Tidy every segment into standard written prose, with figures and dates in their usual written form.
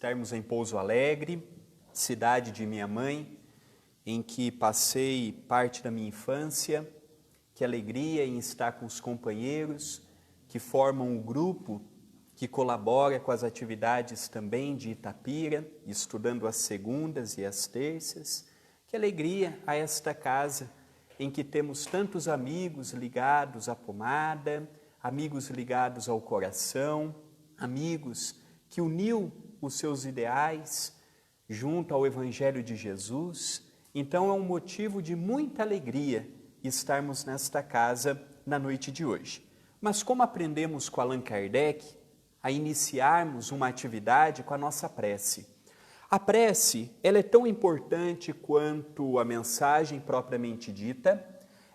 estarmos em Pouso Alegre, cidade de minha mãe, em que passei parte da minha infância. Que alegria em estar com os companheiros que formam o grupo que colabora com as atividades também de Itapira, estudando as segundas e as terças. Que alegria a esta casa em que temos tantos amigos ligados à pomada, amigos ligados ao coração, amigos que uniu os seus ideais junto ao Evangelho de Jesus. Então é um motivo de muita alegria estarmos nesta casa na noite de hoje. Mas como aprendemos com Allan Kardec a iniciarmos uma atividade com a nossa prece? A prece, ela é tão importante quanto a mensagem propriamente dita,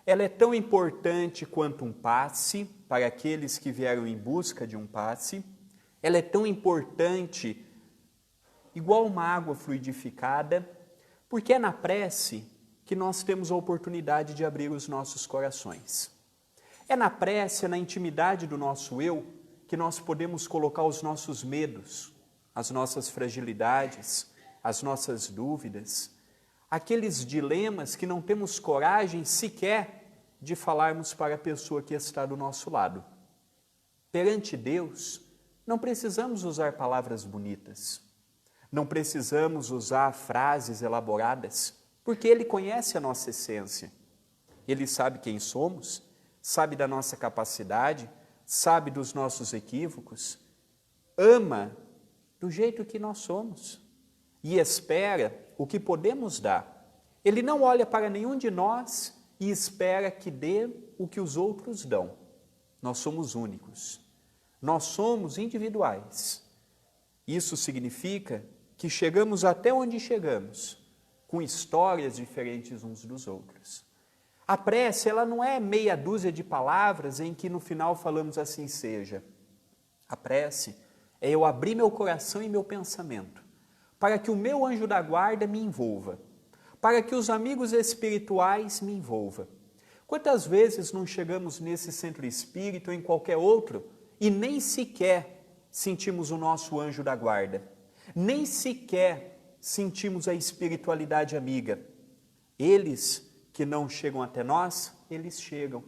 ela é tão importante quanto um passe para aqueles que vieram em busca de um passe, ela é tão importante igual uma água fluidificada, porque é na prece que nós temos a oportunidade de abrir os nossos corações. É na prece, é na intimidade do nosso eu, que nós podemos colocar os nossos medos, as nossas fragilidades, as nossas dúvidas, aqueles dilemas que não temos coragem sequer de falarmos para a pessoa que está do nosso lado. Perante Deus, não precisamos usar palavras bonitas, não precisamos usar frases elaboradas, porque Ele conhece a nossa essência. Ele sabe quem somos, sabe da nossa capacidade, sabe dos nossos equívocos, ama do jeito que nós somos e espera o que podemos dar. Ele não olha para nenhum de nós e espera que dê o que os outros dão. Nós somos únicos, nós somos individuais. Isso significa que chegamos até onde chegamos, com histórias diferentes uns dos outros. A prece, ela não é meia dúzia de palavras em que no final falamos assim seja. A prece é eu abrir meu coração e meu pensamento, para que o meu anjo da guarda me envolva, para que os amigos espirituais me envolvam. Quantas vezes não chegamos nesse centro espírita ou em qualquer outro e nem sequer sentimos o nosso anjo da guarda, nem sequer sentimos a espiritualidade amiga. Eles que não chegam até nós, eles chegam.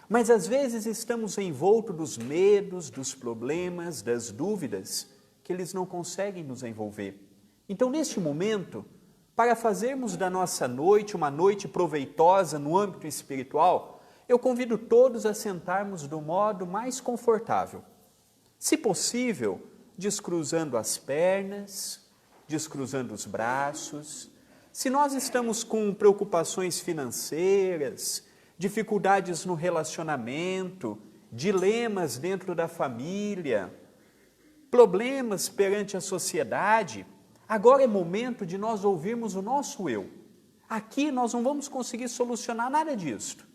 Mas às vezes estamos envoltos dos medos, dos problemas, das dúvidas, que eles não conseguem nos envolver. Então, neste momento, para fazermos da nossa noite uma noite proveitosa no âmbito espiritual, eu convido todos a sentarmos do modo mais confortável. Se possível, descruzando as pernas, descruzando os braços. Se nós estamos com preocupações financeiras, dificuldades no relacionamento, dilemas dentro da família, problemas perante a sociedade, agora é momento de nós ouvirmos o nosso eu. Aqui nós não vamos conseguir solucionar nada disto.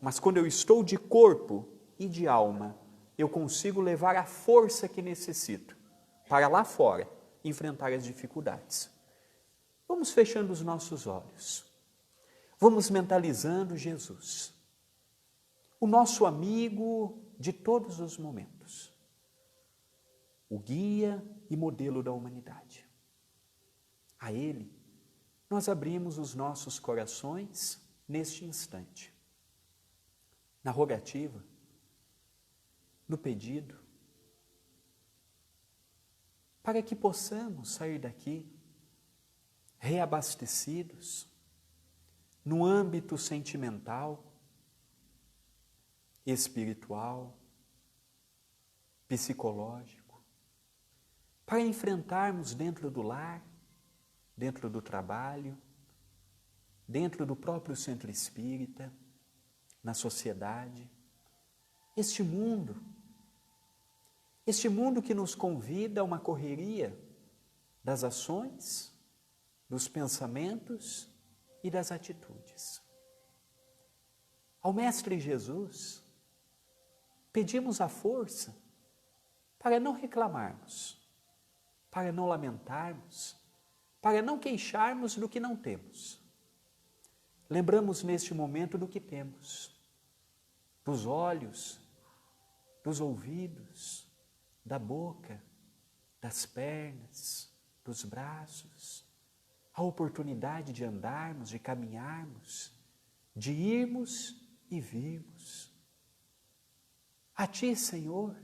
Mas quando eu estou de corpo e de alma, eu consigo levar a força que necessito para lá fora enfrentar as dificuldades. Vamos fechando os nossos olhos. Vamos mentalizando Jesus, o nosso amigo de todos os momentos, o guia e modelo da humanidade. A Ele, nós abrimos os nossos corações neste instante, na rogativa, no pedido, para que possamos sair daqui reabastecidos no âmbito sentimental, espiritual, psicológico, para enfrentarmos dentro do lar, dentro do trabalho, dentro do próprio centro espírita, na sociedade, este mundo que nos convida a uma correria das ações, dos pensamentos e das atitudes. Ao Mestre Jesus, pedimos a força para não reclamarmos, para não lamentarmos, para não queixarmos do que não temos. Lembramos neste momento do que temos, dos olhos, dos ouvidos, da boca, das pernas, dos braços, a oportunidade de andarmos, de caminharmos, de irmos e virmos. A Ti, Senhor,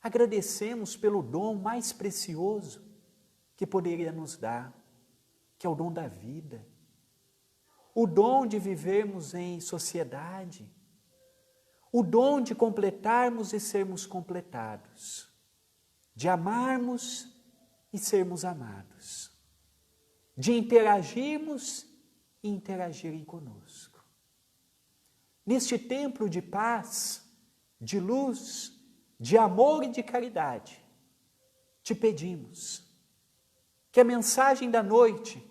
agradecemos pelo dom mais precioso que poderia nos dar, que é o dom da vida, o dom de vivermos em sociedade, o dom de completarmos e sermos completados, de amarmos e sermos amados, de interagirmos e interagirem conosco. Neste templo de paz, de luz, de amor e de caridade, te pedimos que a mensagem da noite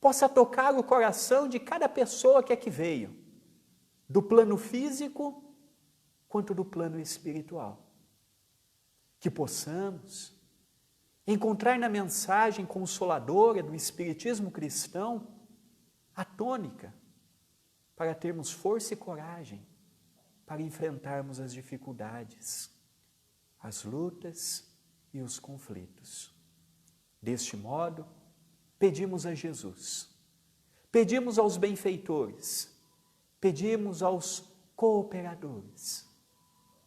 possa tocar o coração de cada pessoa que aqui veio, do plano físico quanto do plano espiritual. Que possamos encontrar na mensagem consoladora do Espiritismo cristão a tônica para termos força e coragem para enfrentarmos as dificuldades, as lutas e os conflitos. Deste modo, pedimos a Jesus, pedimos aos benfeitores, pedimos aos cooperadores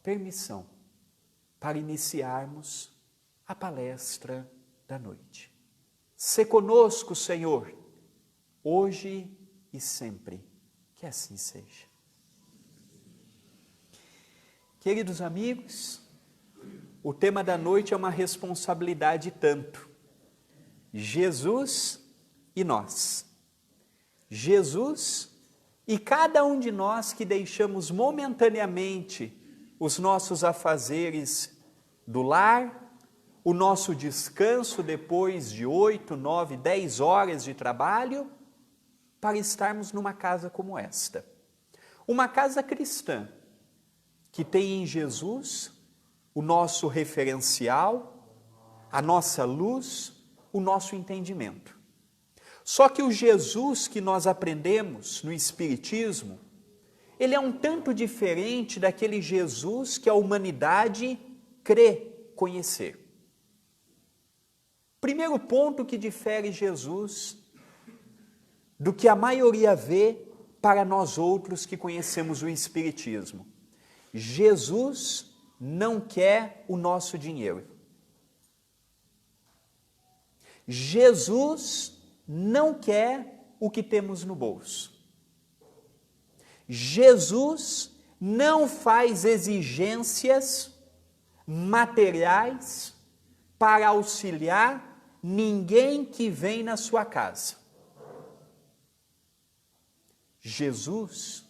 permissão para iniciarmos a palestra da noite. Sê conosco, Senhor, hoje e sempre, que assim seja. Queridos amigos, o tema da noite é uma responsabilidade tanto. Jesus e nós. Jesus e cada um de nós que deixamos momentaneamente os nossos afazeres do lar, o nosso descanso depois de 8, 9, 10 horas de trabalho, para estarmos numa casa como esta. Uma casa cristã, que tem em Jesus o nosso referencial, a nossa luz, o nosso entendimento. Só que o Jesus que nós aprendemos no Espiritismo, ele é um tanto diferente daquele Jesus que a humanidade crê conhecer. Primeiro ponto que difere Jesus do que a maioria vê para nós outros que conhecemos o Espiritismo. Jesus não quer o nosso dinheiro. Jesus não quer o que temos no bolso. Jesus não faz exigências materiais para auxiliar ninguém que vem na sua casa. Jesus,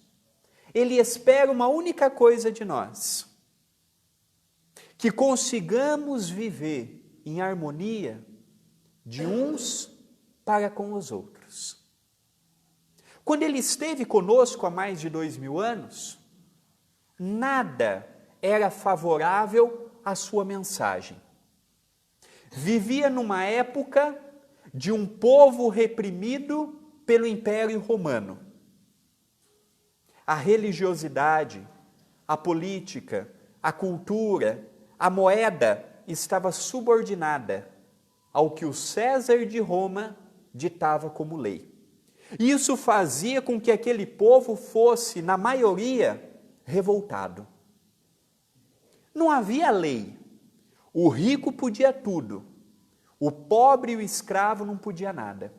ele espera uma única coisa de nós: que consigamos viver em harmonia de uns para com os outros. Quando ele esteve conosco há mais de 2000 anos, nada era favorável à sua mensagem. Vivia numa época de um povo reprimido pelo Império Romano. A religiosidade, a política, a cultura, a moeda estava subordinada ao que o César de Roma ditava como lei. Isso fazia com que aquele povo fosse, na maioria, revoltado. Não havia lei. O rico podia tudo. O pobre e o escravo não podia nada.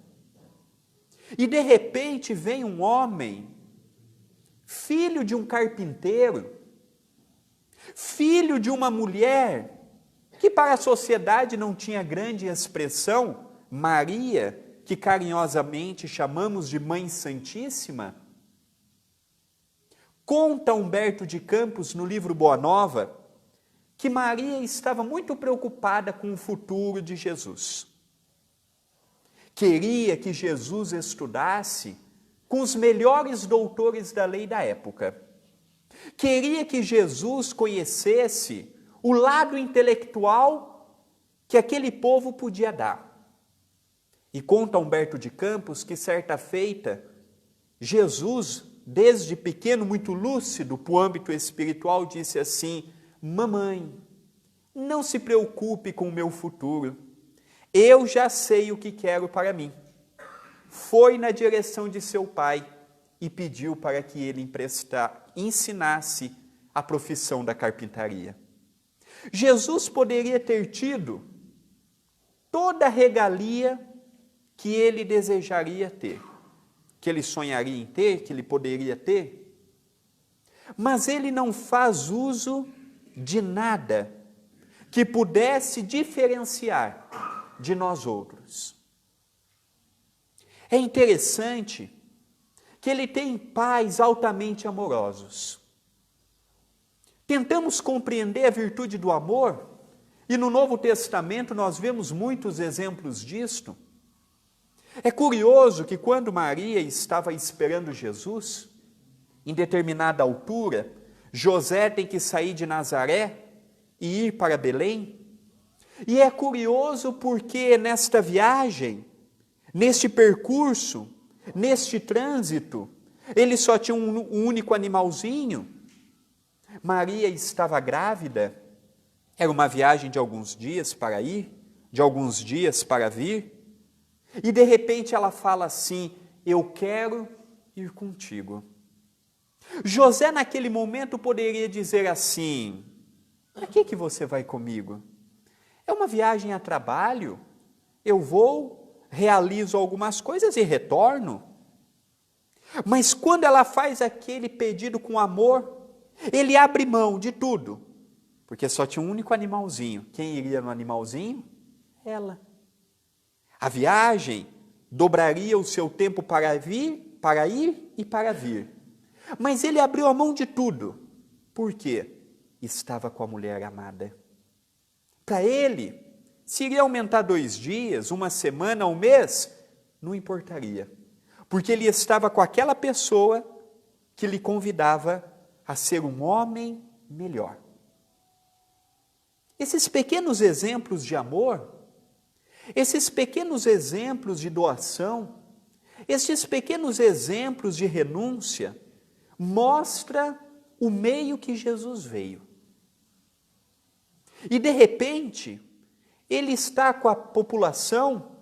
E de repente vem um homem, filho de um carpinteiro, filho de uma mulher que para a sociedade não tinha grande expressão, Maria, que carinhosamente chamamos de Mãe Santíssima. Conta Humberto de Campos no livro Boa Nova que Maria estava muito preocupada com o futuro de Jesus. Queria que Jesus estudasse com os melhores doutores da lei da época. Queria que Jesus conhecesse o lado intelectual que aquele povo podia dar. E conta Humberto de Campos que certa feita, Jesus, desde pequeno, muito lúcido para o âmbito espiritual, disse assim: mamãe, não se preocupe com o meu futuro. Eu já sei o que quero para mim. Foi na direção de seu pai e pediu para que ele ensinasse a profissão da carpintaria. Jesus poderia ter tido toda a regalia que ele desejaria ter, que ele sonharia em ter, que ele poderia ter, mas ele não faz uso de nada que pudesse diferenciar de nós outros. É interessante que ele tem pais altamente amorosos. Tentamos compreender a virtude do amor, e no Novo Testamento nós vemos muitos exemplos disto. É curioso que quando Maria estava esperando Jesus, em determinada altura, José tem que sair de Nazaré e ir para Belém. E é curioso porque nesta viagem, neste percurso, neste trânsito, ele só tinha um único animalzinho. Maria estava grávida, era uma viagem de alguns dias para ir, de alguns dias para vir, e de repente ela fala assim: eu quero ir contigo. José naquele momento poderia dizer assim: para que você vai comigo? É uma viagem a trabalho, eu vou, realizo algumas coisas e retorno. Mas quando ela faz aquele pedido com amor, ele abre mão de tudo, porque só tinha um único animalzinho. Quem iria no animalzinho? Ela. A viagem dobraria o seu tempo para ir e para vir. Mas ele abriu a mão de tudo. Por quê? Estava com a mulher amada. Para ele, se iria aumentar 2 dias, 1 semana, 1 mês, não importaria. Porque ele estava com aquela pessoa que lhe convidava a ser um homem melhor. Esses pequenos exemplos de amor, esses pequenos exemplos de doação, esses pequenos exemplos de renúncia, mostra o meio que Jesus veio. E de repente, ele está com a população,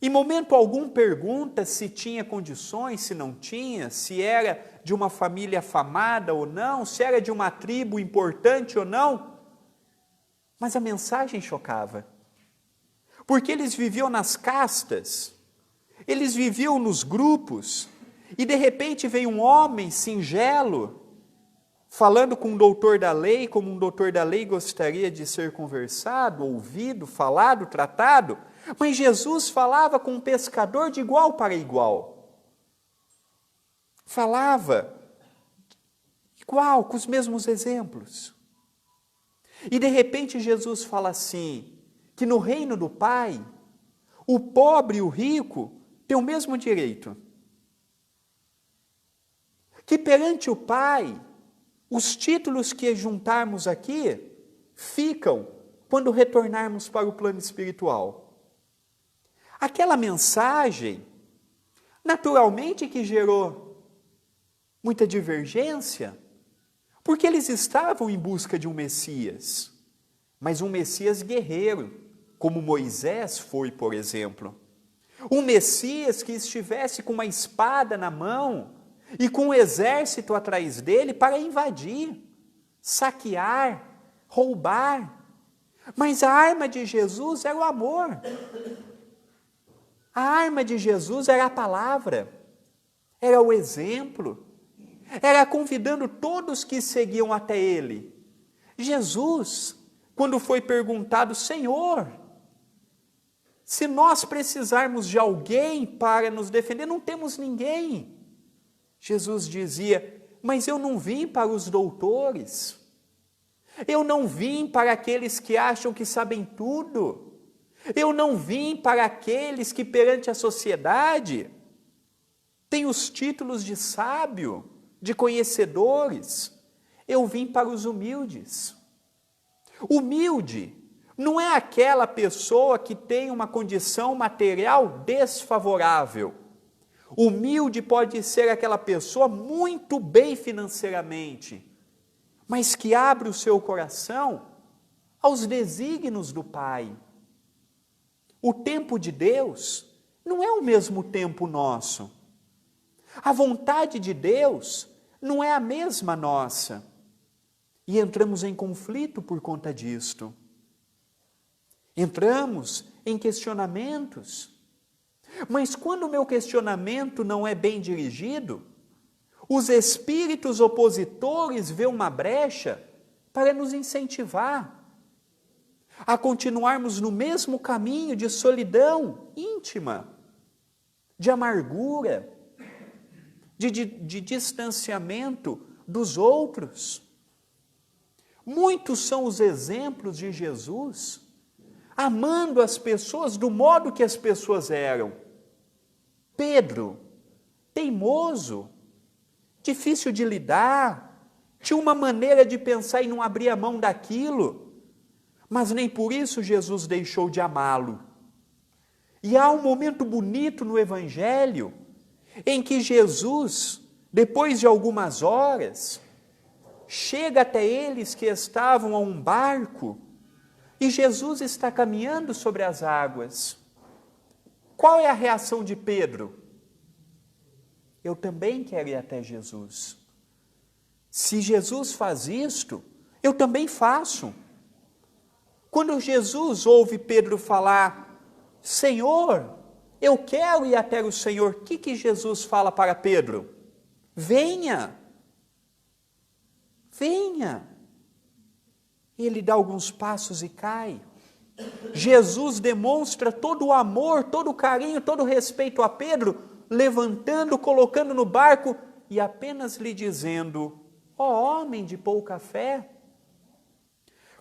em momento algum pergunta se tinha condições, se não tinha, se era de uma família afamada ou não, se era de uma tribo importante ou não. Mas a mensagem chocava, porque eles viviam nas castas, eles viviam nos grupos, e de repente veio um homem singelo, falando com um doutor da lei, como um doutor da lei gostaria de ser conversado, ouvido, falado, tratado, mas Jesus falava com um pescador de igual para igual. Falava igual, com os mesmos exemplos. E de repente Jesus fala assim, que no reino do Pai, o pobre e o rico têm o mesmo direito. Que perante o Pai, os títulos que juntarmos aqui ficam quando retornarmos para o plano espiritual. Aquela mensagem, naturalmente que gerou muita divergência, porque eles estavam em busca de um Messias, mas um Messias guerreiro, como Moisés foi, por exemplo. Um Messias que estivesse com uma espada na mão e com um exército atrás dele para invadir, saquear, roubar. Mas a arma de Jesus era o amor. A arma de Jesus era a palavra, era o exemplo, era convidando todos que seguiam até ele. Jesus, quando foi perguntado, Senhor, se nós precisarmos de alguém para nos defender, não temos ninguém. Jesus dizia, mas eu não vim para os doutores, eu não vim para aqueles que acham que sabem tudo, eu não vim para aqueles que perante a sociedade têm os títulos de sábio, de conhecedores, eu vim para os humildes. Humilde não é aquela pessoa que tem uma condição material desfavorável. Humilde pode ser aquela pessoa muito bem financeiramente, mas que abre o seu coração aos desígnios do Pai. O tempo de Deus não é o mesmo tempo nosso. A vontade de Deus não é a mesma nossa. E entramos em conflito por conta disto. Entramos em questionamentos. Mas quando o meu questionamento não é bem dirigido, os espíritos opositores vêem uma brecha para nos incentivar a continuarmos no mesmo caminho de solidão íntima, de amargura, de distanciamento dos outros. Muitos são os exemplos de Jesus, amando as pessoas do modo que as pessoas eram. Pedro, teimoso, difícil de lidar, tinha uma maneira de pensar e não abria mão daquilo, mas nem por isso Jesus deixou de amá-lo. E há um momento bonito no Evangelho, em que Jesus, depois de algumas horas, chega até eles que estavam a um barco, e Jesus está caminhando sobre as águas. Qual é a reação de Pedro? Eu também quero ir até Jesus. Se Jesus faz isto, eu também faço. Quando Jesus ouve Pedro falar, Senhor, eu quero ir até o Senhor, o que Jesus fala para Pedro? Venha, venha. Ele dá alguns passos e cai. Jesus demonstra todo o amor, todo o carinho, todo o respeito a Pedro, levantando, colocando no barco e apenas lhe dizendo, ó homem de pouca fé.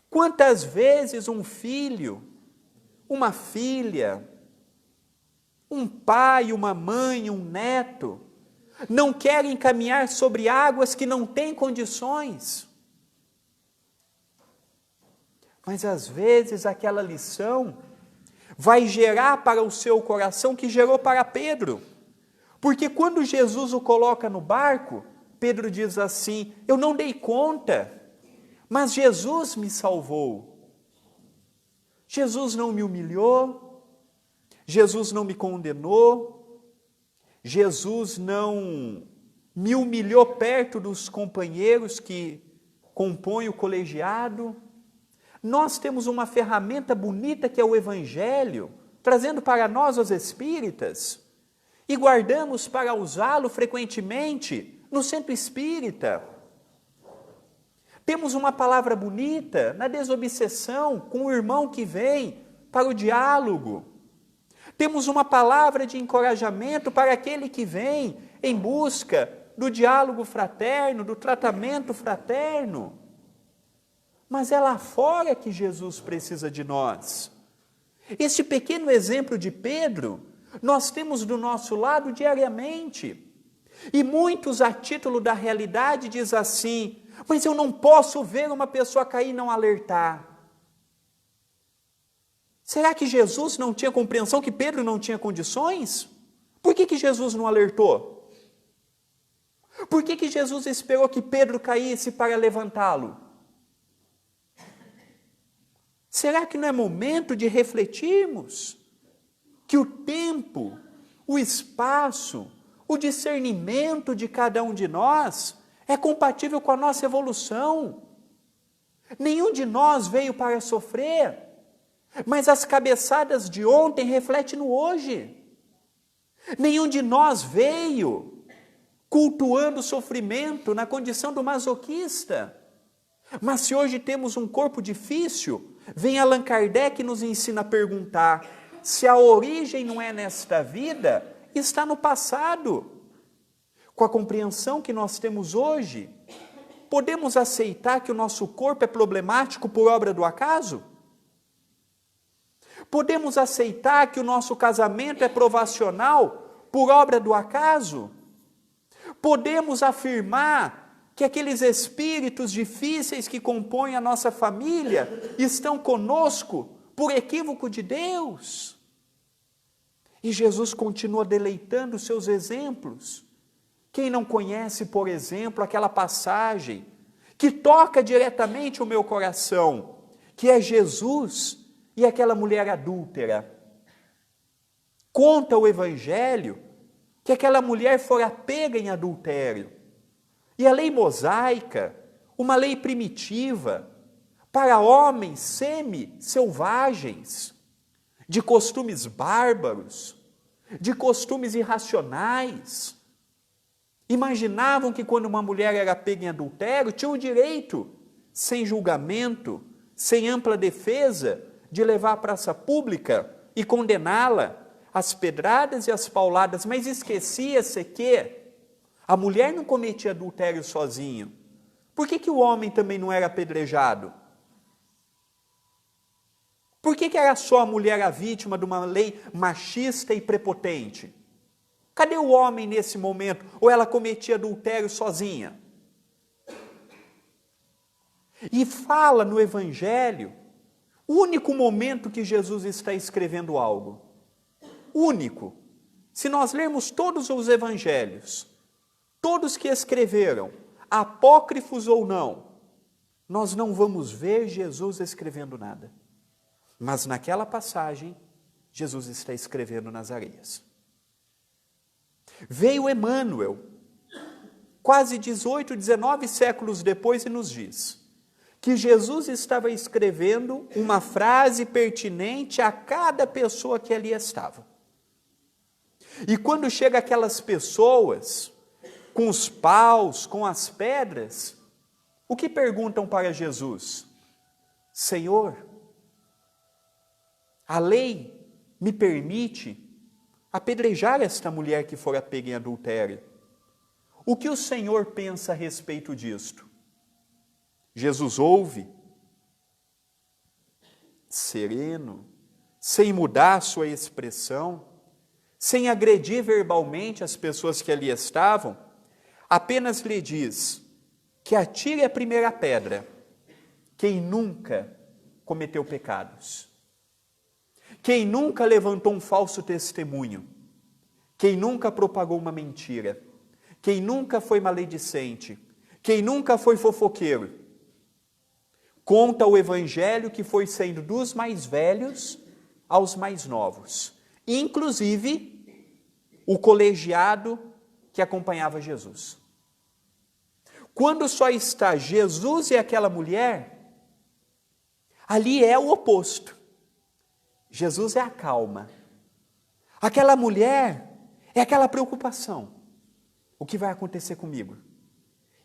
Quantas vezes um filho, uma filha, um pai, uma mãe, um neto, não querem caminhar sobre águas que não têm condições. Mas às vezes aquela lição vai gerar para o seu coração que gerou para Pedro. Porque quando Jesus o coloca no barco, Pedro diz assim, eu não dei conta, mas Jesus me salvou. Jesus não me humilhou, Jesus não me condenou, Jesus não me humilhou perto dos companheiros que compõem o colegiado. Nós temos uma ferramenta bonita que é o Evangelho, trazendo para nós os espíritas, e guardamos para usá-lo frequentemente no centro espírita. Temos uma palavra bonita na desobsessão, com o irmão que vem para o diálogo. Temos uma palavra de encorajamento para aquele que vem em busca do diálogo fraterno, do tratamento fraterno. Mas é lá fora que Jesus precisa de nós. Este pequeno exemplo de Pedro, nós temos do nosso lado diariamente. E muitos, a título da realidade, diz assim, mas eu não posso ver uma pessoa cair e não alertar. Será que Jesus não tinha compreensão que Pedro não tinha condições? Por que Jesus não alertou? Por que Jesus esperou que Pedro caísse para levantá-lo? Será que não é momento de refletirmos que o tempo, o espaço, o discernimento de cada um de nós é compatível com a nossa evolução? Nenhum de nós veio para sofrer, mas as cabeçadas de ontem refletem no hoje. Nenhum de nós veio cultuando o sofrimento na condição do masoquista. Mas se hoje temos um corpo difícil, vem Allan Kardec e nos ensina a perguntar se a origem não é nesta vida, está no passado. Com a compreensão que nós temos hoje, podemos aceitar que o nosso corpo é problemático por obra do acaso? Podemos aceitar que o nosso casamento é provacional por obra do acaso? Podemos afirmar que aqueles espíritos difíceis que compõem a nossa família estão conosco por equívoco de Deus? E Jesus continua deleitando os seus exemplos. Quem não conhece, por exemplo, aquela passagem que toca diretamente o meu coração, que é Jesus e aquela mulher adúltera. Conta o Evangelho que aquela mulher fora pega em adultério. E a lei mosaica, uma lei primitiva, para homens semi-selvagens, de costumes bárbaros, de costumes irracionais, imaginavam que quando uma mulher era pega em adultério, tinha o direito, sem julgamento, sem ampla defesa, de levar à praça pública e condená-la às pedradas e às pauladas, mas esquecia-se que a mulher não cometia adultério sozinho. Por que o homem também não era apedrejado? Por que era só a mulher a vítima de uma lei machista e prepotente? Cadê o homem nesse momento? Ou ela cometia adultério sozinha? E fala no Evangelho, o único momento que Jesus está escrevendo algo. Único. Se nós lermos todos os Evangelhos, todos que escreveram, apócrifos ou não, nós não vamos ver Jesus escrevendo nada. Mas naquela passagem, Jesus está escrevendo nas areias. Veio Emmanuel, quase 18, 19 séculos depois, e nos diz que Jesus estava escrevendo uma frase pertinente a cada pessoa que ali estava. E quando chega aquelas pessoas, com os paus, com as pedras, o que perguntam para Jesus? Senhor, a lei me permite apedrejar esta mulher que fora pega em adultério. O que o Senhor pensa a respeito disto? Jesus ouve, sereno, sem mudar sua expressão, sem agredir verbalmente as pessoas que ali estavam, apenas lhe diz que atire a primeira pedra quem nunca cometeu pecados. Quem nunca levantou um falso testemunho, quem nunca propagou uma mentira, quem nunca foi maledicente, quem nunca foi fofoqueiro. Conta o Evangelho que foi sendo dos mais velhos aos mais novos, inclusive o colegiado que acompanhava Jesus. Quando só está Jesus e aquela mulher, ali é o oposto. Jesus é a calma. Aquela mulher é aquela preocupação. O que vai acontecer comigo?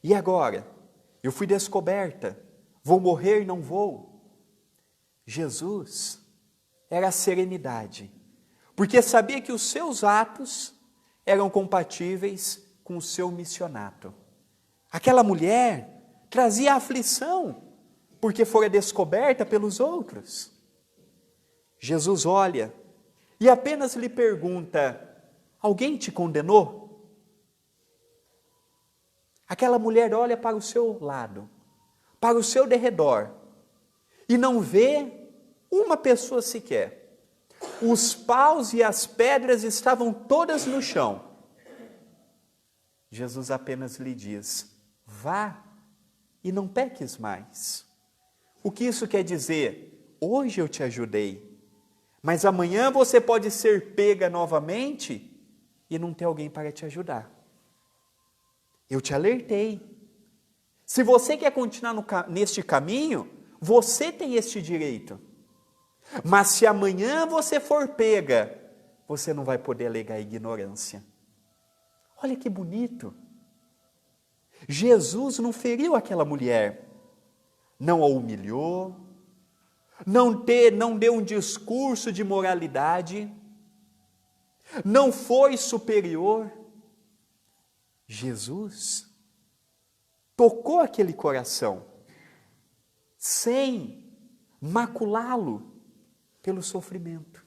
E agora? Eu fui descoberta. Vou morrer, não vou? Jesus era a serenidade, porque sabia que os seus atos eram compatíveis com o seu missionato. Aquela mulher trazia aflição, porque fora descoberta pelos outros. Jesus olha e apenas lhe pergunta: alguém te condenou? Aquela mulher olha para o seu lado, para o seu derredor, e não vê uma pessoa sequer. Os paus e as pedras estavam todas no chão. Jesus apenas lhe diz: vá e não peques mais. O que isso quer dizer? Hoje eu te ajudei, mas amanhã você pode ser pega novamente e não ter alguém para te ajudar. Eu te alertei. Se você quer continuar neste caminho, você tem este direito. Mas se amanhã você for pega, você não vai poder alegar ignorância. Olha que bonito. Jesus não feriu aquela mulher, não a humilhou, não deu um discurso de moralidade, não foi superior. Jesus tocou aquele coração sem maculá-lo pelo sofrimento.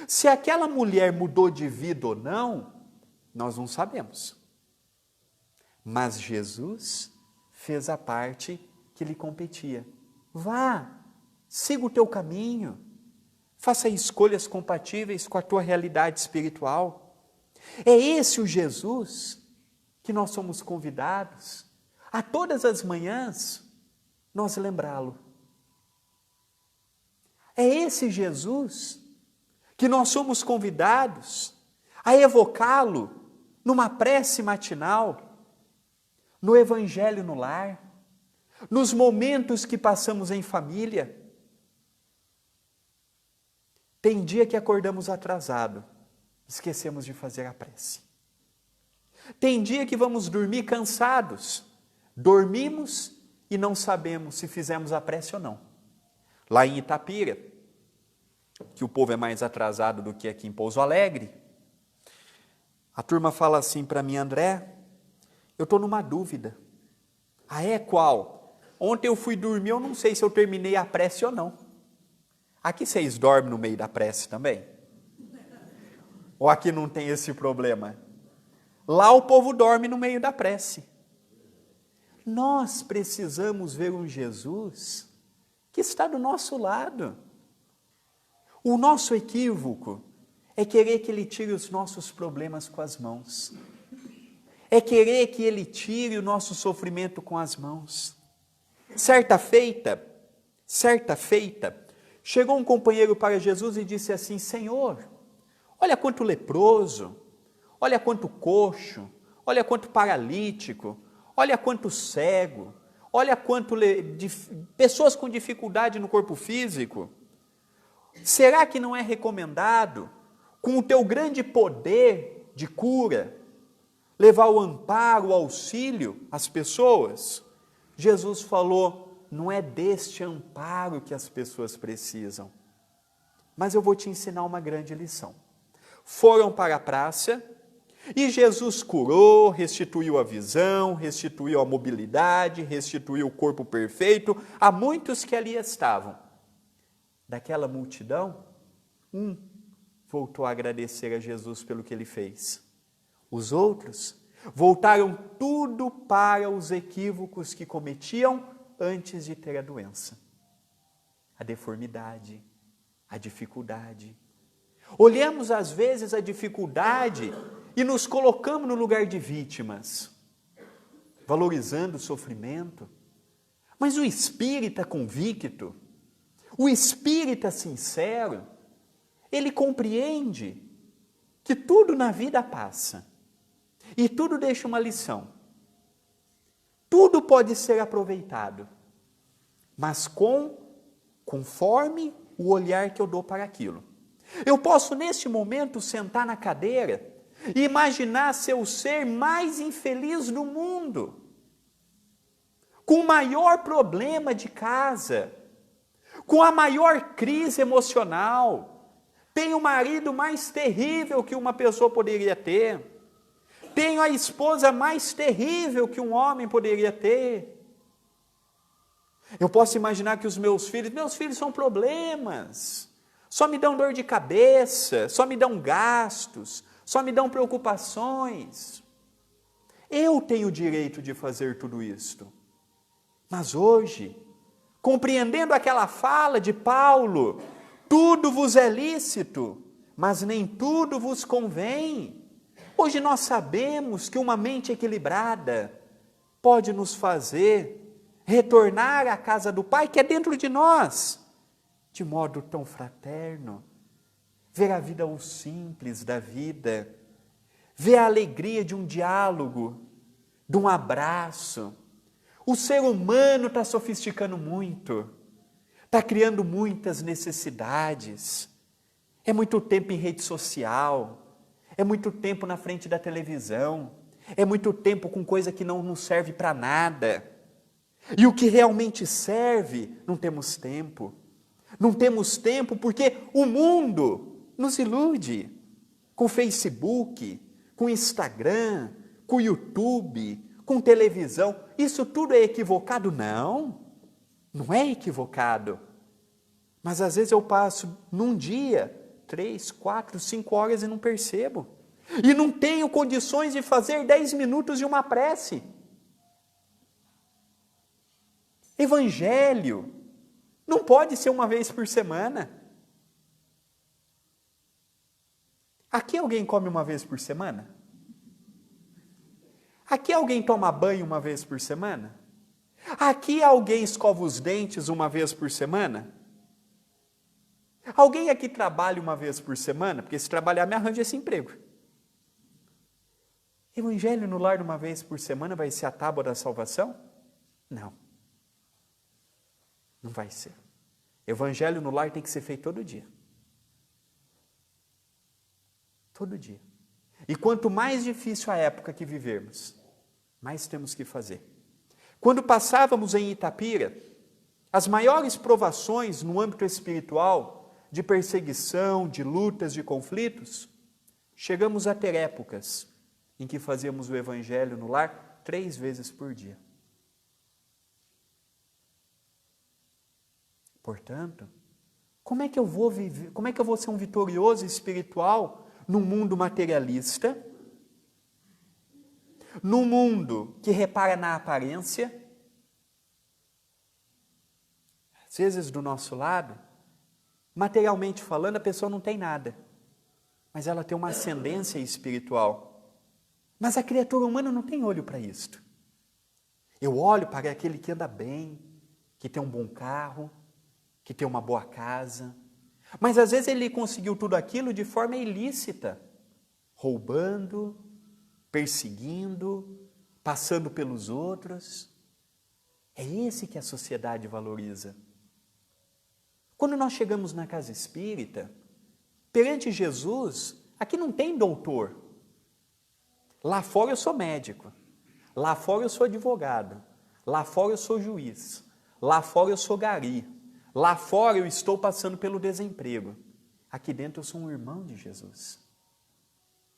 Se aquela mulher mudou de vida ou não, nós não sabemos. Mas Jesus fez a parte que lhe competia. Vá, siga o teu caminho, faça escolhas compatíveis com a tua realidade espiritual. É esse o Jesus que nós somos convidados a todas as manhãs nós lembrá-lo. É esse Jesus que nós somos convidados a evocá-lo numa prece matinal, no evangelho no lar, nos momentos que passamos em família. Tem dia que acordamos atrasado, esquecemos de fazer a prece. Tem dia que vamos dormir cansados, dormimos e não sabemos se fizemos a prece ou não. Lá em Itapira, que o povo é mais atrasado do que aqui em Pouso Alegre, a turma fala assim para mim: André, eu estou numa dúvida. Ah, é? Qual? Ontem eu fui dormir, eu não sei se eu terminei a prece ou não. Aqui vocês dormem no meio da prece também? Ou aqui não tem esse problema? Lá o povo dorme no meio da prece. Nós precisamos ver um Jesus que está do nosso lado. O nosso equívoco é querer que Ele tire os nossos problemas com as mãos. É querer que Ele tire o nosso sofrimento com as mãos. Certa feita, chegou um companheiro para Jesus e disse assim: Senhor, olha quanto leproso, olha quanto coxo, olha quanto paralítico, olha quanto cego, olha quanto pessoas com dificuldade no corpo físico. Será que não é recomendado, com o teu grande poder de cura, levar o amparo, o auxílio às pessoas? Jesus falou: não é deste amparo que as pessoas precisam, mas eu vou te ensinar uma grande lição. Foram para a praça e Jesus curou, restituiu a visão, restituiu a mobilidade, restituiu o corpo perfeito a muitos que ali estavam. Daquela multidão, um voltou a agradecer a Jesus pelo que ele fez. Os outros voltaram tudo para os equívocos que cometiam antes de ter a doença. A deformidade, a dificuldade. Olhamos às vezes a dificuldade e nos colocamos no lugar de vítimas, valorizando o sofrimento. Mas o espírita convicto, o espírita sincero, ele compreende que tudo na vida passa e tudo deixa uma lição. Tudo pode ser aproveitado, mas conforme o olhar que eu dou para aquilo. Eu posso neste momento sentar na cadeira e imaginar ser o ser mais infeliz do mundo, com o maior problema de casa, com a maior crise emocional, tenho o marido mais terrível que uma pessoa poderia ter, tenho a esposa mais terrível que um homem poderia ter. Eu posso imaginar que os meus filhos são problemas, só me dão dor de cabeça, só me dão gastos, só me dão preocupações. Eu tenho o direito de fazer tudo isto. Mas hoje, compreendendo aquela fala de Paulo, tudo vos é lícito, mas nem tudo vos convém. Hoje nós sabemos que uma mente equilibrada pode nos fazer retornar à casa do Pai, que é dentro de nós, de modo tão fraterno, ver a vida, o simples da vida, ver a alegria de um diálogo, de um abraço. O ser humano está sofisticando muito, está criando muitas necessidades. É muito tempo em rede social, é muito tempo na frente da televisão, é muito tempo com coisa que não nos serve para nada. E o que realmente serve, não temos tempo. Não temos tempo porque o mundo nos ilude com Facebook, com Instagram, com YouTube, com televisão. Isso tudo é equivocado? Não, não é equivocado. Mas às vezes eu passo num dia 3, 4, 5 horas e não percebo. E não tenho condições de fazer 10 minutos de uma prece. Evangelho não pode ser uma vez por semana. Aqui alguém come uma vez por semana? Aqui alguém toma banho uma vez por semana? Aqui alguém escova os dentes uma vez por semana? Alguém aqui trabalha uma vez por semana? Porque se trabalhar, me arranja esse emprego. Evangelho no lar uma vez por semana vai ser a tábua da salvação? Não. Não vai ser. Evangelho no lar tem que ser feito todo dia. Todo dia. E quanto mais difícil a época que vivermos, mais temos que fazer. Quando passávamos em Itapira, as maiores provações no âmbito espiritual, de perseguição, de lutas, de conflitos, chegamos a ter épocas em que fazíamos o Evangelho no lar 3 vezes por dia. Portanto, como é que eu vou viver, como é que eu vou ser um vitorioso espiritual num mundo materialista, num mundo que repara na aparência? Às vezes, do nosso lado, materialmente falando, a pessoa não tem nada, mas ela tem uma ascendência espiritual. Mas a criatura humana não tem olho para isto. Eu olho para aquele que anda bem, que tem um bom carro, que tem uma boa casa, mas às vezes ele conseguiu tudo aquilo de forma ilícita, roubando, perseguindo, passando pelos outros. É esse que a sociedade valoriza. Quando nós chegamos na casa espírita, perante Jesus, aqui não tem doutor. Lá fora eu sou médico, lá fora eu sou advogado, lá fora eu sou juiz, lá fora eu sou gari, lá fora eu estou passando pelo desemprego. Aqui dentro eu sou um irmão de Jesus.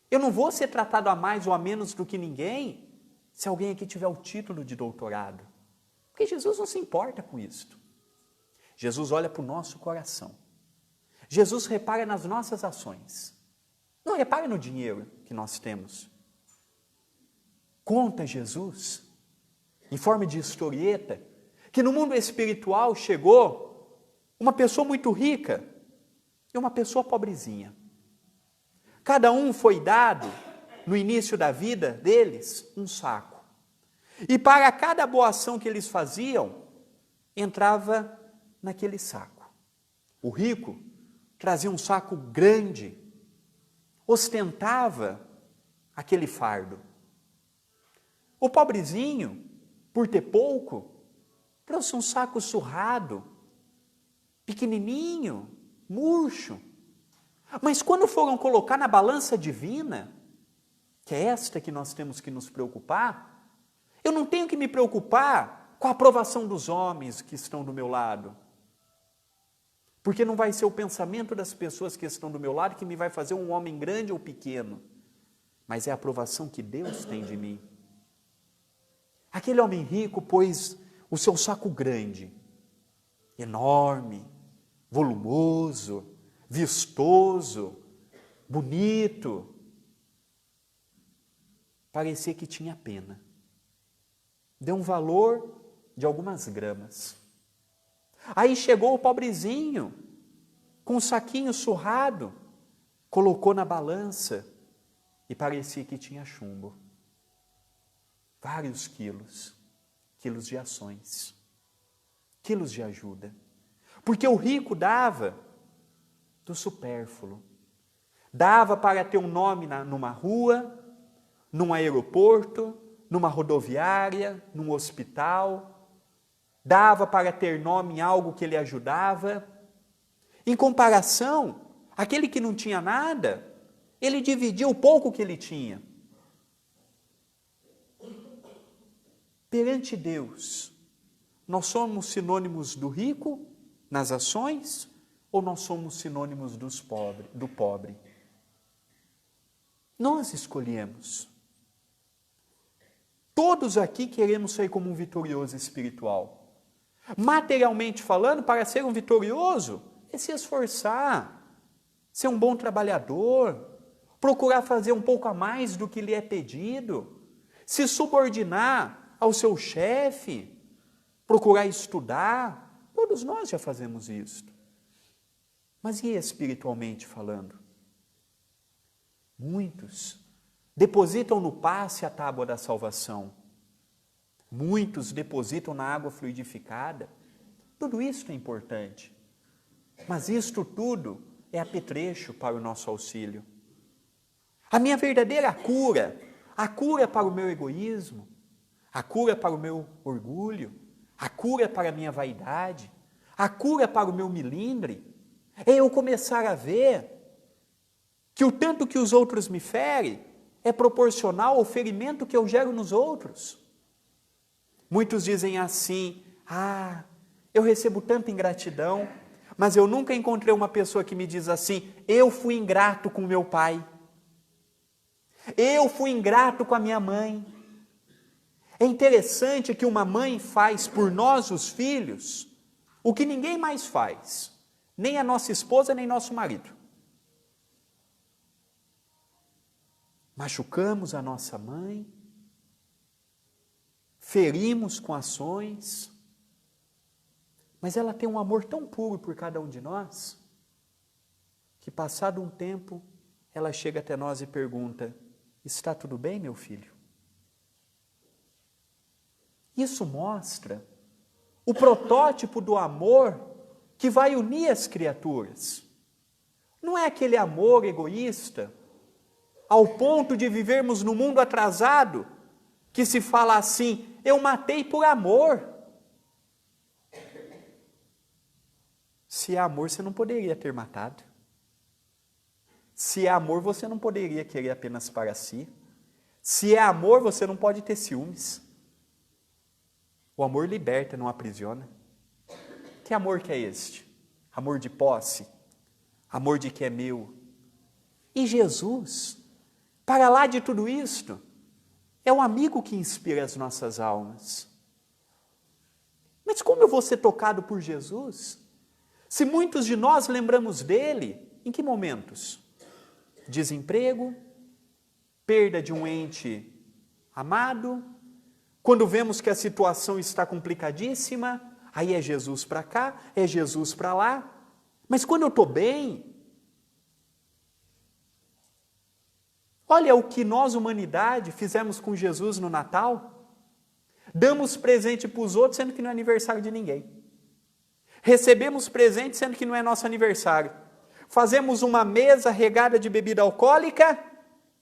Eu não vou ser tratado a mais ou a menos do que ninguém se alguém aqui tiver o título de doutorado. Porque Jesus não se importa com isso. Jesus olha para o nosso coração. Jesus repara nas nossas ações. Não repara no dinheiro que nós temos. Conta Jesus, em forma de historieta, que no mundo espiritual chegou uma pessoa muito rica e uma pessoa pobrezinha. Cada um foi dado, no início da vida deles, um saco. E para cada boa ação que eles faziam, entrava naquele saco. O rico trazia um saco grande, ostentava aquele fardo. O pobrezinho, por ter pouco, trouxe um saco surrado, pequenininho, murcho. Mas quando foram colocar na balança divina, que é esta que nós temos que nos preocupar, eu não tenho que me preocupar com a aprovação dos homens que estão do meu lado. Porque não vai ser o pensamento das pessoas que estão do meu lado que me vai fazer um homem grande ou pequeno, mas é a aprovação que Deus tem de mim. Aquele homem rico pôs o seu saco grande, enorme, volumoso, vistoso, bonito. Parecia que tinha pena. Deu um valor de algumas gramas. Aí chegou o pobrezinho, com um saquinho surrado, colocou na balança e parecia que tinha chumbo. Vários quilos, quilos de ações, quilos de ajuda. Porque o rico dava do supérfluo. Dava para ter um nome numa rua, num aeroporto, numa rodoviária, num hospital. Dava para ter nome em algo que ele ajudava. Em comparação, aquele que não tinha nada, ele dividia o pouco que ele tinha. Perante Deus, nós somos sinônimos do rico nas ações ou nós somos sinônimos do pobre? Nós escolhemos. Todos aqui queremos ser como um vitorioso espiritual. Materialmente falando, para ser um vitorioso, é se esforçar, ser um bom trabalhador, procurar fazer um pouco a mais do que lhe é pedido, se subordinar ao seu chefe, procurar estudar. Todos nós já fazemos isso. Mas e espiritualmente falando? Muitos depositam no passe a tábua da salvação. Muitos depositam na água fluidificada. Tudo isso é importante. Mas isto tudo é apetrecho para o nosso auxílio. A minha verdadeira cura, a cura para o meu egoísmo, a cura para o meu orgulho, a cura para a minha vaidade, a cura para o meu milindre, é eu começar a ver que o tanto que os outros me ferem é proporcional ao ferimento que eu gero nos outros. Muitos dizem assim, eu recebo tanta ingratidão, mas eu nunca encontrei uma pessoa que me diz assim, eu fui ingrato com meu pai, eu fui ingrato com a minha mãe. É interessante que uma mãe faz por nós, os filhos, o que ninguém mais faz, nem a nossa esposa, nem nosso marido. Machucamos a nossa mãe, ferimos com ações, mas ela tem um amor tão puro por cada um de nós, que passado um tempo, ela chega até nós e pergunta, está tudo bem, meu filho? Isso mostra o protótipo do amor que vai unir as criaturas. Não é aquele amor egoísta, ao ponto de vivermos no mundo atrasado, que se fala assim, eu matei por amor. Se é amor, você não poderia ter matado. Se é amor, você não poderia querer apenas para si. Se é amor, você não pode ter ciúmes. O amor liberta, não aprisiona. Que amor que é este? Amor de posse? Amor de que é meu? E Jesus, para lá de tudo isto, é o amigo que inspira as nossas almas. Mas como eu vou ser tocado por Jesus? Se muitos de nós lembramos dele, em que momentos? Desemprego, perda de um ente amado, quando vemos que a situação está complicadíssima, aí é Jesus para cá, é Jesus para lá. Mas quando eu estou bem, olha o que nós, humanidade, fizemos com Jesus no Natal. Damos presente para os outros, sendo que não é aniversário de ninguém. Recebemos presente, sendo que não é nosso aniversário. Fazemos uma mesa regada de bebida alcoólica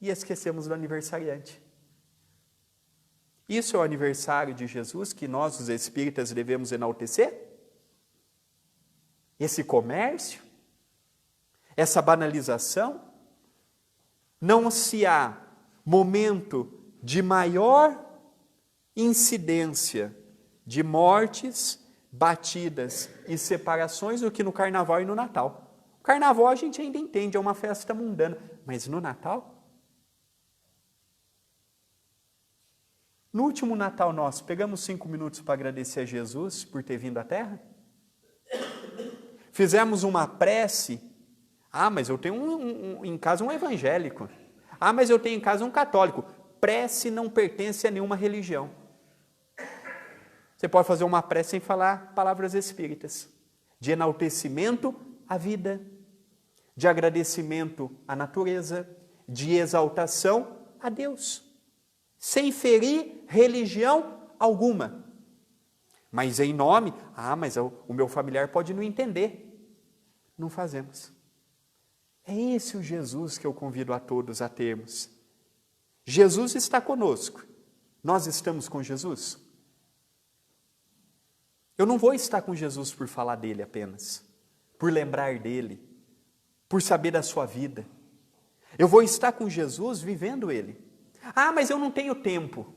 e esquecemos do aniversariante. Isso é o aniversário de Jesus que nós, os espíritas, devemos enaltecer? Esse comércio? Essa banalização? Não se há momento de maior incidência de mortes, batidas e separações do que no Carnaval e no Natal. O Carnaval a gente ainda entende, é uma festa mundana, mas no Natal? No último Natal nosso, pegamos 5 minutos para agradecer a Jesus por ter vindo à Terra? Fizemos uma prece. Mas eu tenho em casa um evangélico. Mas eu tenho em casa um católico. Prece não pertence a nenhuma religião. Você pode fazer uma prece sem falar palavras espíritas. De enaltecimento à vida, de agradecimento à natureza, de exaltação a Deus. Sem ferir religião alguma. Mas em nome, mas o meu familiar pode não entender. Não fazemos. É esse o Jesus que eu convido a todos a termos. Jesus está conosco. Nós estamos com Jesus? Eu não vou estar com Jesus por falar dele apenas, por lembrar dele, por saber da sua vida. Eu vou estar com Jesus vivendo ele. Mas eu não tenho tempo.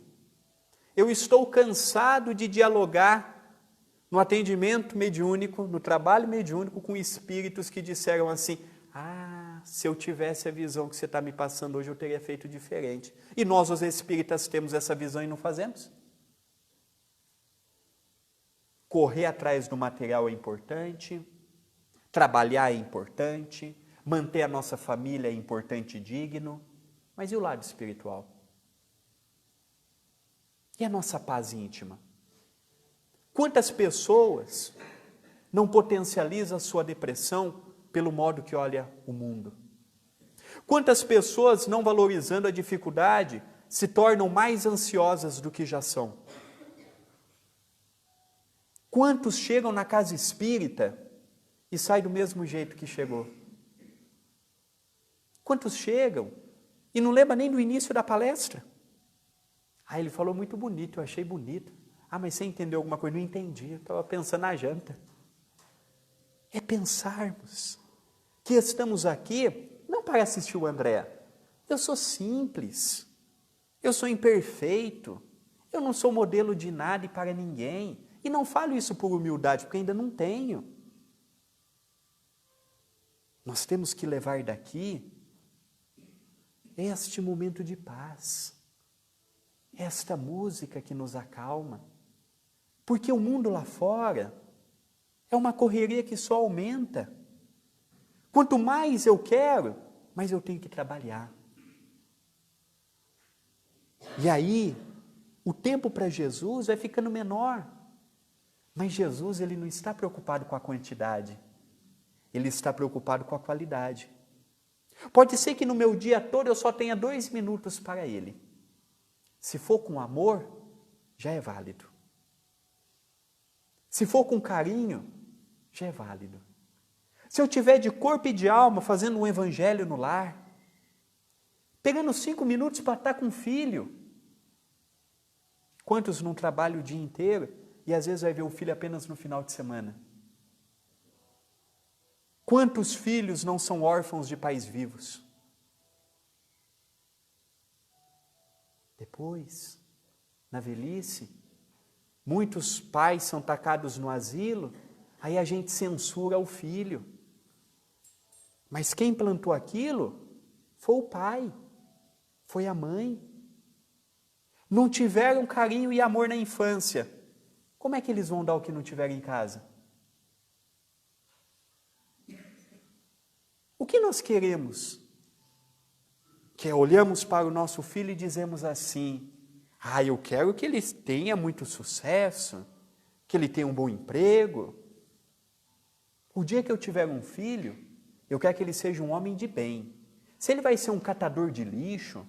Eu estou cansado de dialogar no atendimento mediúnico, no trabalho mediúnico com espíritos que disseram assim, se eu tivesse a visão que você está me passando hoje, eu teria feito diferente. E nós, os espíritas, temos essa visão e não fazemos? Correr atrás do material é importante, trabalhar é importante, manter a nossa família é importante e digno, mas e o lado espiritual? E a nossa paz íntima? Quantas pessoas não potencializam a sua depressão pelo modo que olha o mundo? Quantas pessoas, não valorizando a dificuldade, se tornam mais ansiosas do que já são? Quantos chegam na casa espírita e sai do mesmo jeito que chegou? Quantos chegam e não lembra nem do início da palestra? Ah, ele falou muito bonito, eu achei bonito. Ah, mas você entendeu alguma coisa? Não entendi, eu estava pensando na janta. É pensarmos que estamos aqui não para assistir o André. Eu sou simples, eu sou imperfeito, eu não sou modelo de nada e para ninguém. E não falo isso por humildade, porque ainda não tenho. Nós temos que levar daqui este momento de paz, esta música que nos acalma. Porque o mundo lá fora é uma correria que só aumenta. Quanto mais eu quero, mais eu tenho que trabalhar. E aí, o tempo para Jesus vai ficando menor. Mas Jesus, ele não está preocupado com a quantidade. Ele está preocupado com a qualidade. Pode ser que no meu dia todo eu só tenha 2 minutos para Ele. Se for com amor, já é válido. Se for com carinho, já é válido. Se eu tiver de corpo e de alma fazendo um evangelho no lar, pegando 5 minutos para estar com o filho. Quantos não trabalham o dia inteiro e às vezes vai ver o filho apenas no final de semana? Quantos filhos não são órfãos de pais vivos? Depois, na velhice, muitos pais são tacados no asilo, aí a gente censura o filho. Mas quem plantou aquilo foi o pai, foi a mãe. Não tiveram carinho e amor na infância. Como é que eles vão dar o que não tiveram em casa? O que nós queremos? Que olhamos para o nosso filho e dizemos assim: ah, eu quero que ele tenha muito sucesso, que ele tenha um bom emprego. O dia que eu tiver um filho, eu quero que ele seja um homem de bem. Se ele vai ser um catador de lixo,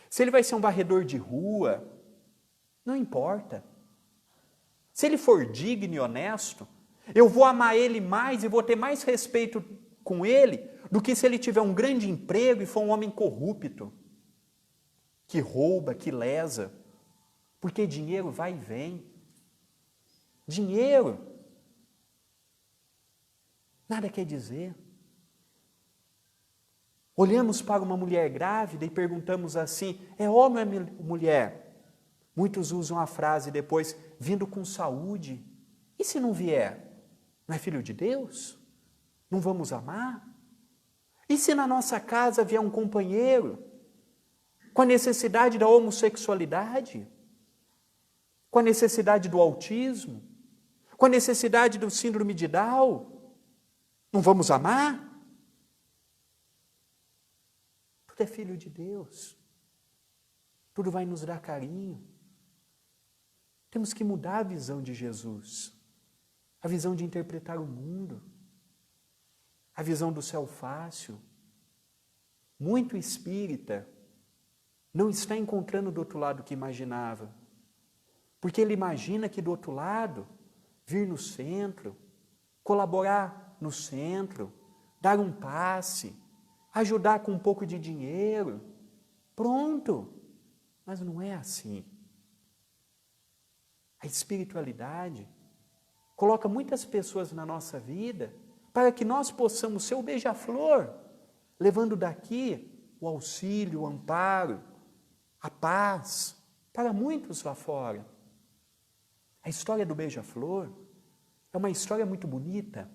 se ele vai ser um varredor de rua, não importa. Se ele for digno e honesto, eu vou amar ele mais e vou ter mais respeito com ele do que se ele tiver um grande emprego e for um homem corrupto, que rouba, que lesa. Porque dinheiro vai e vem. Dinheiro nada quer dizer. Olhamos para uma mulher grávida e perguntamos assim: é homem ou é mulher? Muitos usam a frase depois: vindo com saúde. E se não vier? Não é filho de Deus? Não vamos amar? E se na nossa casa vier um companheiro com a necessidade da homossexualidade, com a necessidade do autismo, com a necessidade do síndrome de Down, não vamos amar? Tudo é filho de Deus. Tudo vai nos dar carinho. Temos que mudar a visão de Jesus, a visão de interpretar o mundo, a visão do céu fácil. Muito espírita não está encontrando do outro lado o que imaginava, porque ele imagina que do outro lado, vir no centro, colaborar no centro, dar um passe, ajudar com um pouco de dinheiro, pronto. Mas não é assim. A espiritualidade coloca muitas pessoas na nossa vida para que nós possamos ser o beija-flor, levando daqui o auxílio, o amparo, a paz para muitos lá fora. A história do beija-flor é uma história muito bonita,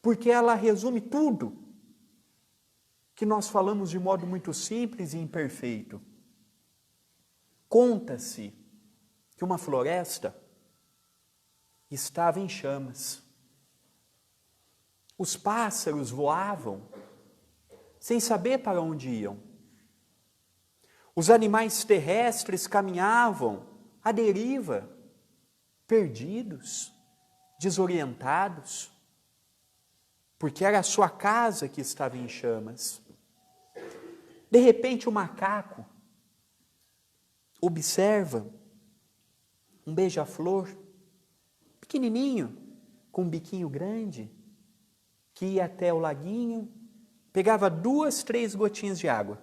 porque ela resume tudo que nós falamos de modo muito simples e imperfeito. Conta-se que uma floresta estava em chamas. Os pássaros voavam sem saber para onde iam. Os animais terrestres caminhavam à deriva, perdidos, desorientados, porque era a sua casa que estava em chamas. De repente, o macaco observa um beija-flor pequenininho, com um biquinho grande, que ia até o laguinho, pegava 2, 3 gotinhas de água,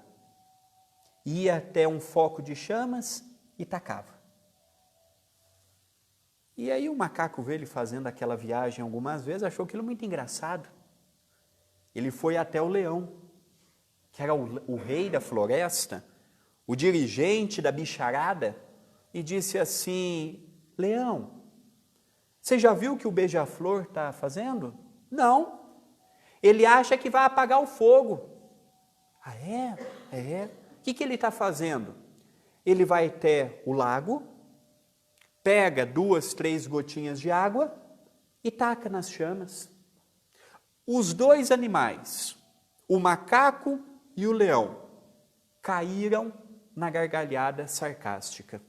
ia até um foco de chamas e tacava. E aí o macaco veio ele fazendo aquela viagem algumas vezes, achou aquilo muito engraçado. Ele foi até o leão, que era o rei da floresta, o dirigente da bicharada, e disse assim: leão, você já viu o que o beija-flor está fazendo? Não. Ele acha que vai apagar o fogo. Ah, é? É. O que ele está fazendo? Ele vai até o lago, pega 2, 3 gotinhas de água e taca nas chamas. Os 2 animais, o macaco e o leão, caíram na gargalhada sarcástica.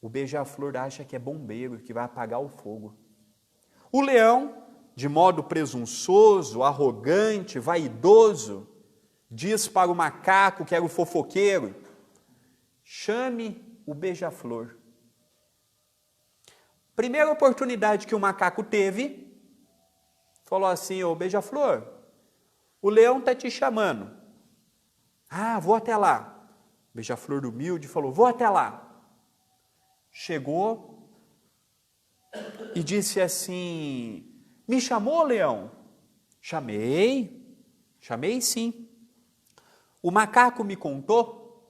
O beija-flor acha que é bombeiro, que vai apagar o fogo. O leão, de modo presunçoso, arrogante, vaidoso, diz para o macaco, que era o fofoqueiro: chame o beija-flor. Primeira oportunidade que o macaco teve, falou assim: ô beija-flor, o leão está te chamando. Ah, vou até lá. O beija-flor humilde falou: vou até lá. Chegou e disse assim: me chamou, leão? Chamei sim. O macaco me contou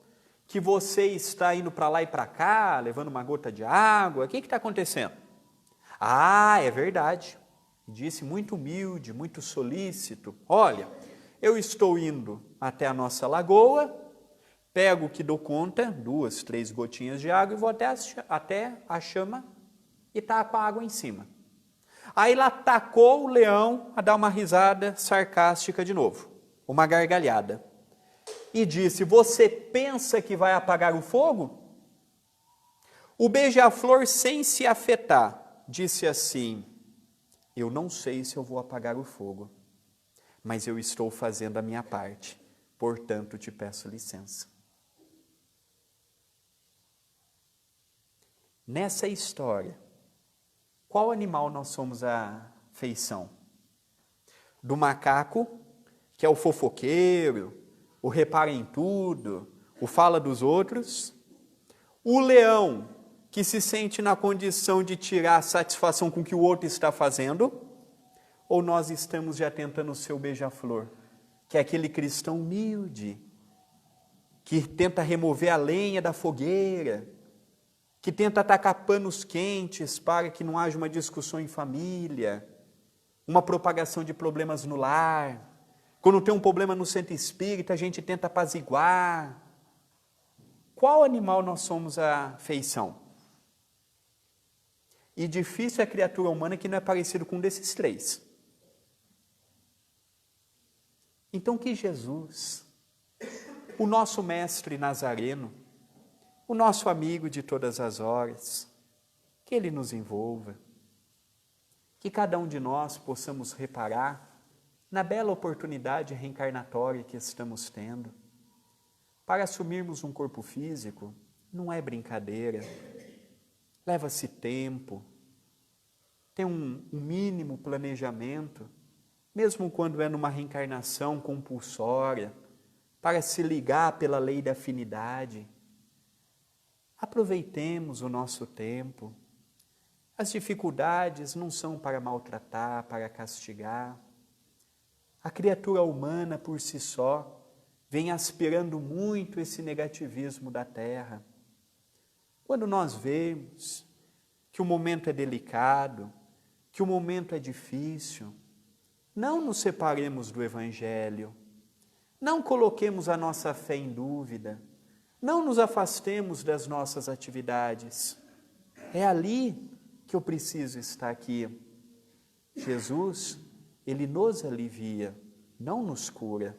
que você está indo para lá e para cá, levando uma gota de água. O que está acontecendo? Ah, é verdade. Disse muito humilde, muito solícito: olha, eu estou indo até a nossa lagoa, pego o que dou conta, 2, 3 gotinhas de água, e vou até a chama e taco a água em cima. Aí lá tacou o leão a dar uma risada sarcástica de novo, uma gargalhada, e disse: você pensa que vai apagar o fogo? O beija-flor, sem se afetar, disse assim: eu não sei se eu vou apagar o fogo, mas eu estou fazendo a minha parte, portanto te peço licença. Nessa história, qual animal nós somos a feição? Do macaco, que é o fofoqueiro, o repara em tudo, o fala dos outros? O leão, que se sente na condição de tirar satisfação com o que o outro está fazendo? Ou nós estamos já tentando ser o beija-flor, que é aquele cristão humilde, que tenta remover a lenha da fogueira, que tenta atacar panos quentes para que não haja uma discussão em família, uma propagação de problemas no lar. Quando tem um problema no centro espírita, a gente tenta apaziguar. Qual animal nós somos a feição? E difícil é a criatura humana que não é parecido com um desses 3. Então que Jesus, o nosso mestre nazareno, o nosso amigo de todas as horas, que ele nos envolva, que cada um de nós possamos reparar na bela oportunidade reencarnatória que estamos tendo. Para assumirmos um corpo físico, não é brincadeira, leva-se tempo, tem um mínimo planejamento, mesmo quando é numa reencarnação compulsória, para se ligar pela lei da afinidade. Aproveitemos o nosso tempo. As dificuldades não são para maltratar, para castigar. A criatura humana por si só vem aspirando muito esse negativismo da terra. Quando nós vemos que o momento é delicado, que o momento é difícil, não nos separemos do Evangelho, não coloquemos a nossa fé em dúvida, não nos afastemos das nossas atividades. É ali que eu preciso estar aqui. Jesus, ele nos alivia, não nos cura,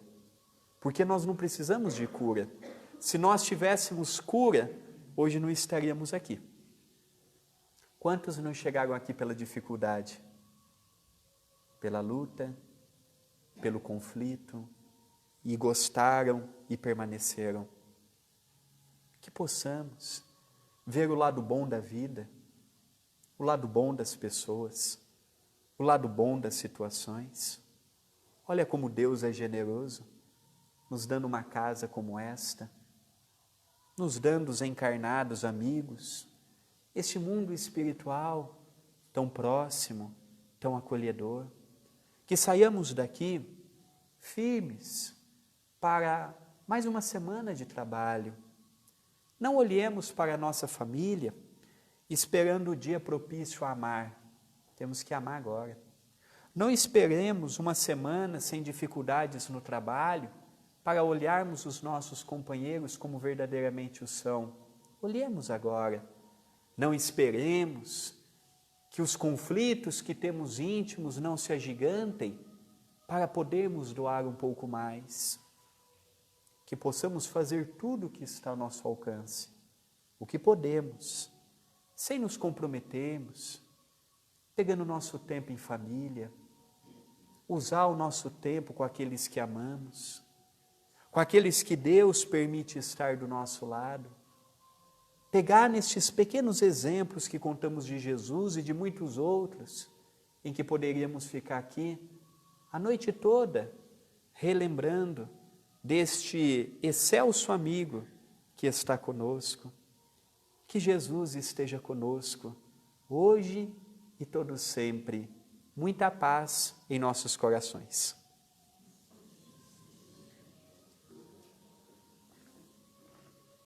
porque nós não precisamos de cura. Se nós tivéssemos cura, hoje não estaríamos aqui. Quantos não chegaram aqui pela dificuldade? Pela luta, pelo conflito, e gostaram e permaneceram. Que possamos ver o lado bom da vida, o lado bom das pessoas, o lado bom das situações. Olha como Deus é generoso, nos dando uma casa como esta, nos dando os encarnados amigos, este mundo espiritual tão próximo, tão acolhedor. Que saiamos daqui firmes para mais uma semana de trabalho. Não olhemos para a nossa família esperando o dia propício a amar. Temos que amar agora. Não esperemos uma semana sem dificuldades no trabalho para olharmos os nossos companheiros como verdadeiramente o são. Olhemos agora. Não esperemos que os conflitos que temos íntimos não se agigantem para podermos doar um pouco mais. Que possamos fazer tudo o que está ao nosso alcance, o que podemos, sem nos comprometermos, pegando nosso tempo em família, usar o nosso tempo com aqueles que amamos, com aqueles que Deus permite estar do nosso lado, pegar nestes pequenos exemplos que contamos de Jesus e de muitos outros, em que poderíamos ficar aqui a noite toda, relembrando deste excelso amigo que está conosco. Que Jesus esteja conosco, hoje e todo sempre. Muita paz em nossos corações.